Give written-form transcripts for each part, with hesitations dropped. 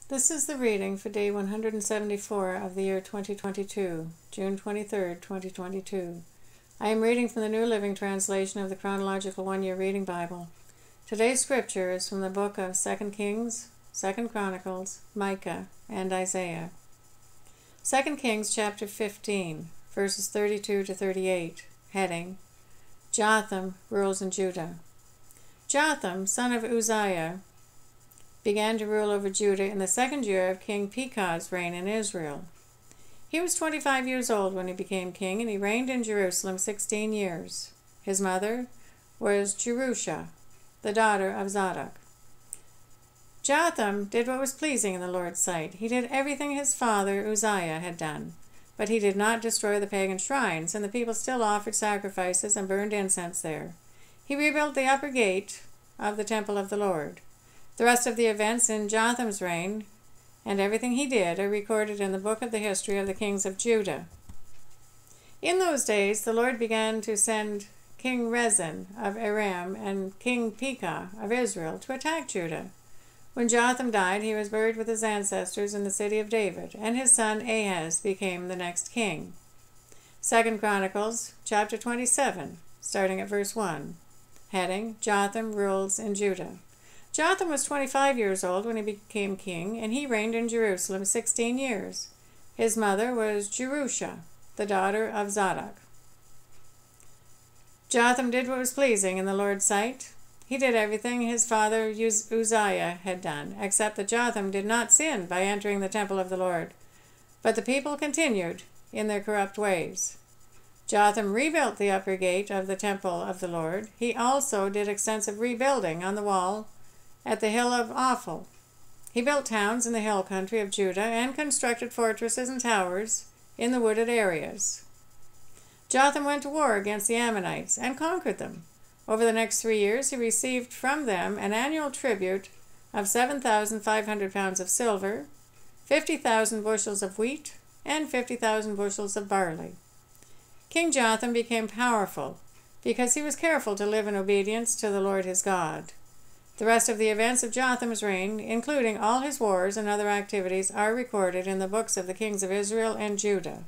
This is the reading for day 174 of the year 2022, June 23rd, 2022. I am reading from the New Living Translation of the Chronological One-Year Reading Bible. Today's scripture is from the book of 2 Kings, 2 Chronicles, Micah, and Isaiah. 2 Kings chapter 15, verses 32 to 38, heading, Jotham rules in Judah. Jotham, son of Uzziah, began to rule over Judah in the second year of King MICAH's reign in Israel. He was 25 years old when he became king, and he reigned in Jerusalem 16 years. His mother was Jerusha, the daughter of Zadok. Jotham did what was pleasing in the Lord's sight. He did everything his father Uzziah had done, but he did not destroy the pagan shrines, and the people still offered sacrifices and burned incense there. He rebuilt the upper gate of the temple of the Lord. The rest of the events in Jotham's reign and everything he did are recorded in the book of the history of the kings of Judah. In those days, the Lord began to send King Rezin of Aram and King MICAH of Israel to attack Judah. When Jotham died, he was buried with his ancestors in the city of David, and his son Ahaz became the next king. 2 Chronicles chapter 27, starting at verse 1, heading, Jotham rules in Judah. Jotham was 25 years old when he became king, and he reigned in Jerusalem 16 years. His mother was Jerusha, the daughter of Zadok. Jotham did what was pleasing in the Lord's sight. He did everything his father Uzziah had done, except that Jotham did not sin by entering the temple of the Lord. But the people continued in their corrupt ways. Jotham rebuilt the upper gate of the temple of the Lord. He also did extensive rebuilding on the wall at the hill of Ophel. He built towns in the hill country of Judah and constructed fortresses and towers in the wooded areas. Jotham went to war against the Ammonites and conquered them. Over the next 3 years, he received from them an annual tribute of 7,500 pounds of silver, 50,000 bushels of wheat, and 50,000 bushels of barley. King Jotham became powerful because he was careful to live in obedience to the Lord his God. The rest of the events of Jotham's reign, including all his wars and other activities, are recorded in the books of the kings of Israel and Judah.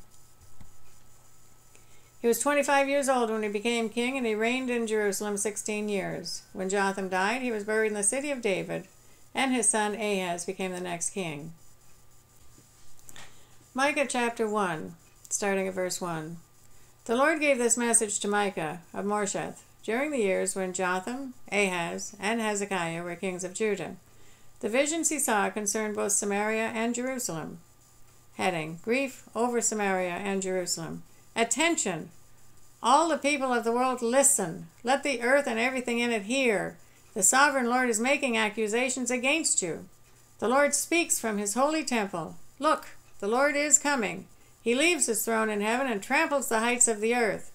He was 25 years old when he became king, and he reigned in Jerusalem 16 years. When Jotham died, he was buried in the city of David, and his son Ahaz became the next king. Micah chapter 1, starting at verse 1. The Lord gave this message to Micah of Morsheth during the years when Jotham, Ahaz, and Hezekiah were kings of Judah. The visions he saw concerned both Samaria and Jerusalem. Heading, Grief over Samaria and Jerusalem. Attention! All the people of the world listen. Let the earth and everything in it hear. The sovereign Lord is making accusations against you. The Lord speaks from his holy temple. Look, the Lord is coming. He leaves his throne in heaven and tramples the heights of the earth.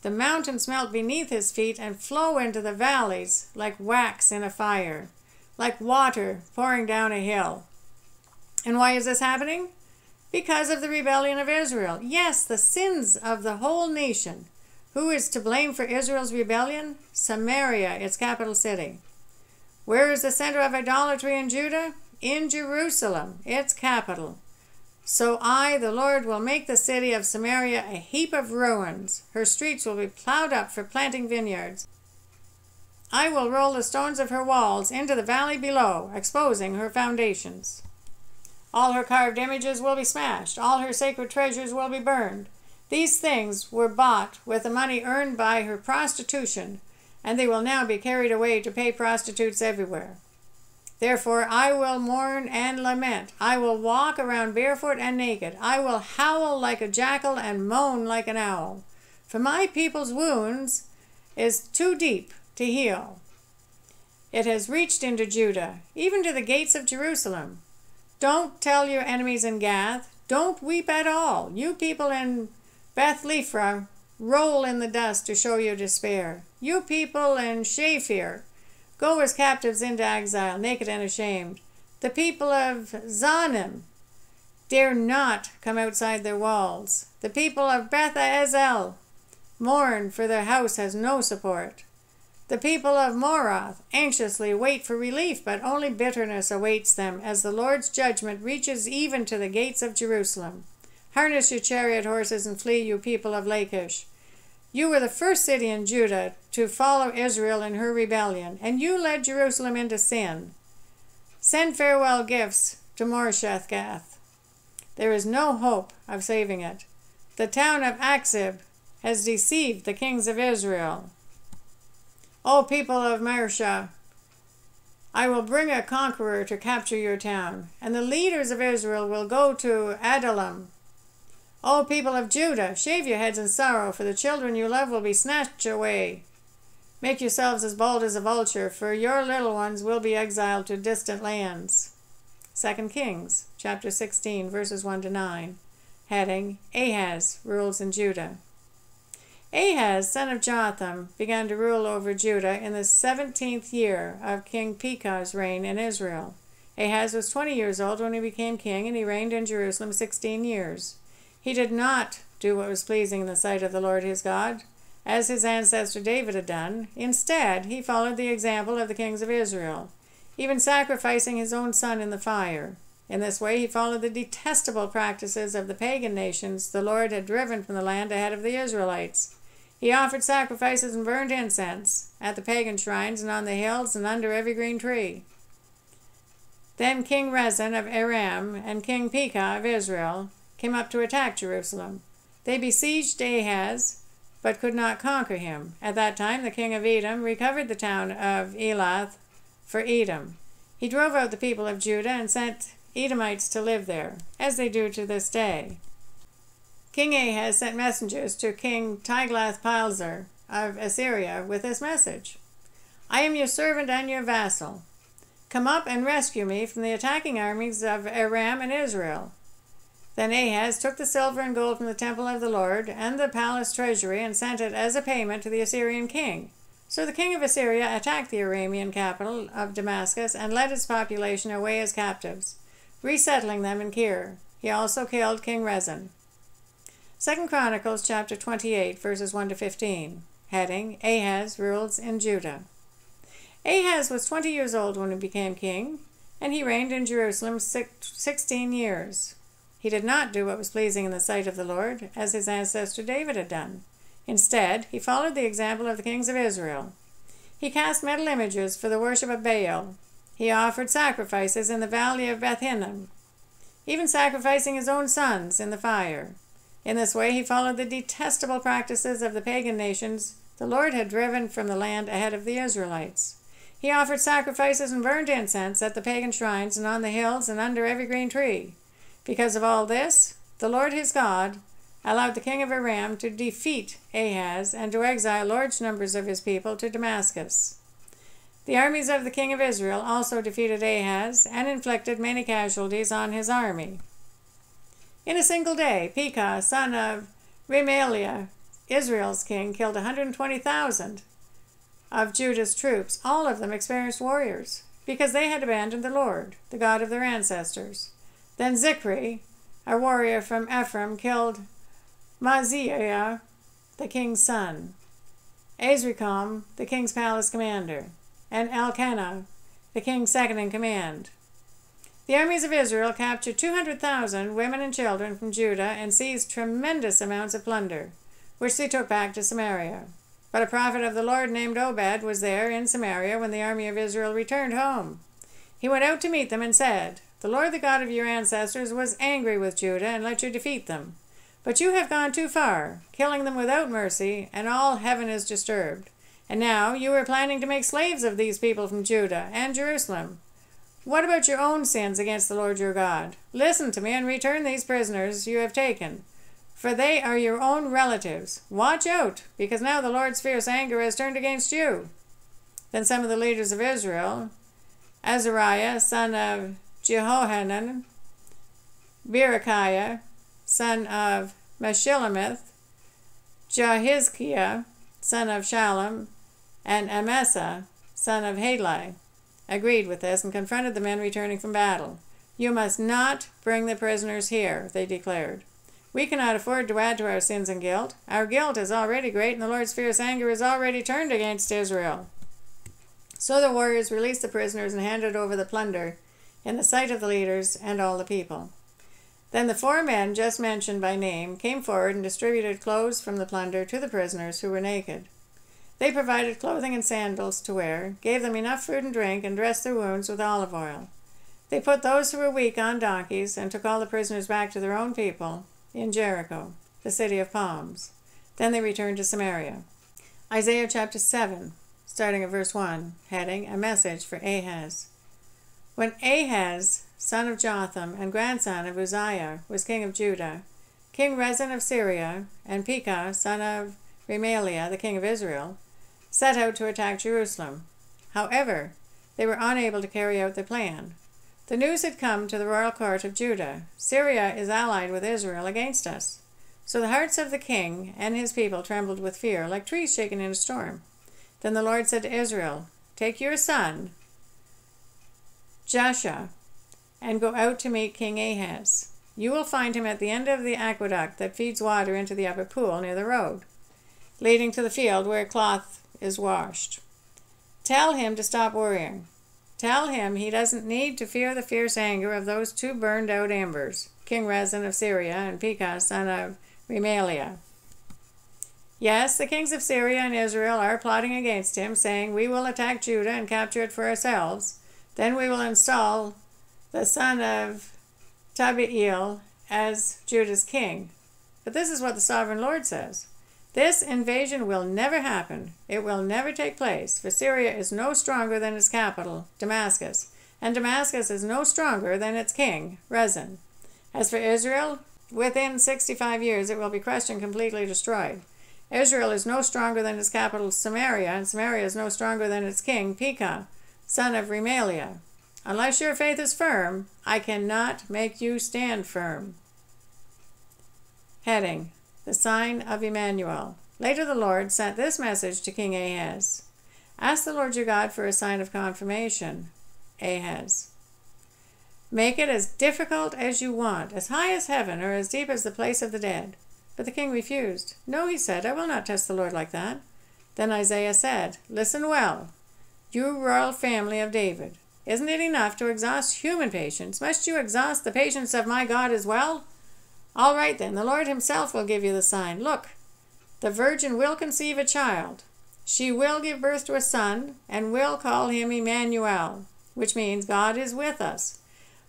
The mountains melt beneath his feet and flow into the valleys like wax in a fire, like water pouring down a hill. And why is this happening? Because of the rebellion of Israel. Yes, the sins of the whole nation. Who is to blame for Israel's rebellion? Samaria, its capital city. Where is the center of idolatry in Judah? In Jerusalem, its capital. So I, the Lord, will make the city of Samaria a heap of ruins. Her streets will be plowed up for planting vineyards. I will roll the stones of her walls into the valley below, exposing her foundations. All her carved images will be smashed. All her sacred treasures will be burned. These things were bought with the money earned by her prostitution, and they will now be carried away to pay prostitutes everywhere. Therefore I will mourn and lament. I will walk around barefoot and naked. I will howl like a jackal and moan like an owl. For my people's wounds is too deep to heal. It has reached into Judah, even to the gates of Jerusalem. Don't tell your enemies in Gath. Don't weep at all. You people in Beth-Lephra, roll in the dust to show your despair. You people in Shaphir, go as captives into exile, naked and ashamed. The people of Zanim dare not come outside their walls. The people of Beth-Ezel mourn, for their house has no support. The people of Moroth anxiously wait for relief, but only bitterness awaits them as the Lord's judgment reaches even to the gates of Jerusalem. Harness your chariot horses and flee, you people of Lachish. You were the first city in Judah to follow Israel in her rebellion, and you led Jerusalem into sin. Send farewell gifts to Moresheth-Gath. There is no hope of saving it. The town of Achzib has deceived the kings of Israel. O people of Mareshah, I will bring a conqueror to capture your town, and the leaders of Israel will go to Adullam. O people of Judah, shave your heads in sorrow, for the children you love will be snatched away. Make yourselves as bold as a vulture, for your little ones will be exiled to distant lands. 2 Kings, chapter 16, verses 1 to 9. Heading, Ahaz rules in Judah. Ahaz, son of Jotham, began to rule over Judah in the 17th year of King Pekah's reign in Israel. Ahaz was 20 years old when he became king, and he reigned in Jerusalem 16 years. He did not do what was pleasing in the sight of the Lord his God, as his ancestor David had done. Instead, he followed the example of the kings of Israel, even sacrificing his own son in the fire. In this way, he followed the detestable practices of the pagan nations the Lord had driven from the land ahead of the Israelites. He offered sacrifices and burned incense at the pagan shrines and on the hills and under every green tree. Then King Rezin of Aram and King Pekah of Israel came up to attack Jerusalem. They besieged Ahaz, but could not conquer him. At that time, the king of Edom recovered the town of Elath for Edom. He drove out the people of Judah and sent Edomites to live there, as they do to this day. King Ahaz sent messengers to King Tiglath-Pileser of Assyria with this message: I am your servant and your vassal. Come up and rescue me from the attacking armies of Aram and Israel. Then Ahaz took the silver and gold from the temple of the Lord and the palace treasury and sent it as a payment to the Assyrian king. So the king of Assyria attacked the Aramean capital of Damascus and led its population away as captives, resettling them in Kir. He also killed King Rezin. 2 Chronicles chapter 28, verses 1 to 15. Heading, Ahaz rules in Judah. Ahaz was 20 years old when he became king, and he reigned in Jerusalem 16 years. He did not do what was pleasing in the sight of the Lord, as his ancestor David had done. Instead, he followed the example of the kings of Israel. He cast metal images for the worship of Baal. He offered sacrifices in the valley of Beth Hinnom, even sacrificing his own sons in the fire. In this way, he followed the detestable practices of the pagan nations the Lord had driven from the land ahead of the Israelites. He offered sacrifices and burned incense at the pagan shrines and on the hills and under every green tree. Because of all this, the Lord his God allowed the king of Aram to defeat Ahaz and to exile large numbers of his people to Damascus. The armies of the king of Israel also defeated Ahaz and inflicted many casualties on his army. In a single day, Pekah, son of Remaliah, Israel's king, killed 120,000 of Judah's troops, all of them experienced warriors, because they had abandoned the Lord, the God of their ancestors. Then Zikri, a warrior from Ephraim, killed Maaziah, the king's son, Azrikam, the king's palace commander, and Elkanah, the king's second in command. The armies of Israel captured 200,000 women and children from Judah and seized tremendous amounts of plunder, which they took back to Samaria. But a prophet of the Lord named Obed was there in Samaria when the army of Israel returned home. He went out to meet them and said, The Lord, the God of your ancestors, was angry with Judah and let you defeat them. But you have gone too far, killing them without mercy, and all heaven is disturbed. And now you are planning to make slaves of these people from Judah and Jerusalem. What about your own sins against the Lord your God? Listen to me and return these prisoners you have taken, for they are your own relatives. Watch out, because now the Lord's fierce anger has turned against you. Then some of the leaders of Israel, Azariah, son of Jehohanan, Berechiah, son of Meshillemith, Jahizkiah, son of Shallum, and Amasa, son of Halai, agreed with this and confronted the men returning from battle. You must not bring the prisoners here, they declared. We cannot afford to add to our sins and guilt. Our guilt is already great, and the Lord's fierce anger is already turned against Israel. So the warriors released the prisoners and handed over the plunder in the sight of the leaders and all the people. Then the 4 men just mentioned by name came forward and distributed clothes from the plunder to the prisoners who were naked. They provided clothing and sandals to wear, gave them enough food and drink, and dressed their wounds with olive oil. They put those who were weak on donkeys and took all the prisoners back to their own people in Jericho, the city of palms. Then they returned to Samaria. Isaiah chapter 7, starting at verse 1, heading, A Message for Ahaz. When Ahaz, son of Jotham and grandson of Uzziah, was king of Judah, King Rezin of Syria and Pekah, son of Remaliah, the king of Israel, set out to attack Jerusalem. However, they were unable to carry out their plan. The news had come to the royal court of Judah, Syria is allied with Israel against us. So the hearts of the king and his people trembled with fear, like trees shaken in a storm. Then the Lord said to Israel, Take your son, Joshua, and go out to meet King Ahaz. You will find him at the end of the aqueduct that feeds water into the upper pool near the road, leading to the field where cloth is washed. Tell him to stop worrying. Tell him he doesn't need to fear the fierce anger of those 2 burned-out embers, King Rezin of Syria and Pekah, son of Remaliah. Yes, the kings of Syria and Israel are plotting against him, saying, We will attack Judah and capture it for ourselves. Then we will install the son of Tabiel as Judah's king. But this is what the sovereign Lord says. This invasion will never happen. It will never take place, for Syria is no stronger than its capital, Damascus, and Damascus is no stronger than its king, Rezin. As for Israel, within 65 years it will be crushed and completely destroyed. Israel is no stronger than its capital, Samaria, and Samaria is no stronger than its king, Pekah, son of Remaliah. Unless your faith is firm, I cannot make you stand firm. Heading, The Sign of Emmanuel. Later the Lord sent this message to King Ahaz. Ask the Lord your God for a sign of confirmation. Ahaz. Make it as difficult as you want, as high as heaven, or as deep as the place of the dead. But the king refused. No, he said, I will not test the Lord like that. Then Isaiah said, Listen well, you royal family of David. Isn't it enough to exhaust human patience? Must you exhaust the patience of my God as well? All right then, the Lord himself will give you the sign. Look, the virgin will conceive a child. She will give birth to a son, and will call him Emmanuel, which means God is with us.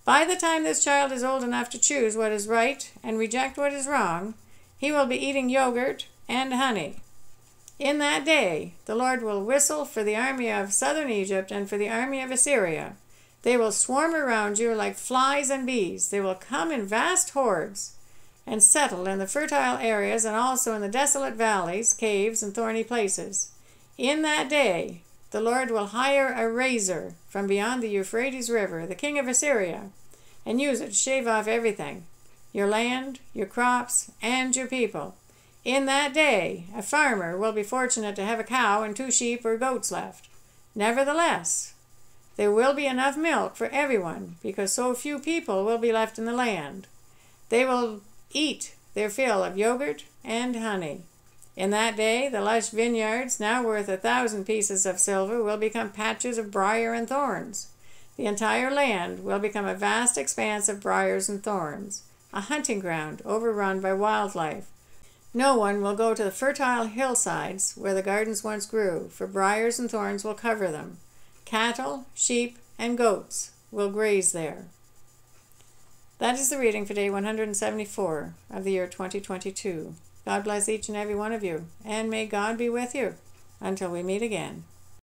By the time this child is old enough to choose what is right and reject what is wrong, he will be eating yogurt and honey. In that day, the Lord will whistle for the army of southern Egypt and for the army of Assyria. They will swarm around you like flies and bees. They will come in vast hordes and settle in the fertile areas and also in the desolate valleys, caves, and thorny places. In that day, the Lord will hire a razor from beyond the Euphrates River, the king of Assyria, and use it to shave off everything, your land, your crops, and your people. In that day, a farmer will be fortunate to have a cow and 2 sheep or goats left. Nevertheless, there will be enough milk for everyone, because so few people will be left in the land. They will eat their fill of yogurt and honey. In that day, the lush vineyards, now worth 1,000 pieces of silver, will become patches of briar and thorns. The entire land will become a vast expanse of briars and thorns, a hunting ground overrun by wildlife. No one will go to the fertile hillsides where the gardens once grew, for briars and thorns will cover them. Cattle, sheep, and goats will graze there. That is the reading for day 174 of the year 2022. God bless each and every one of you, and may God be with you until we meet again.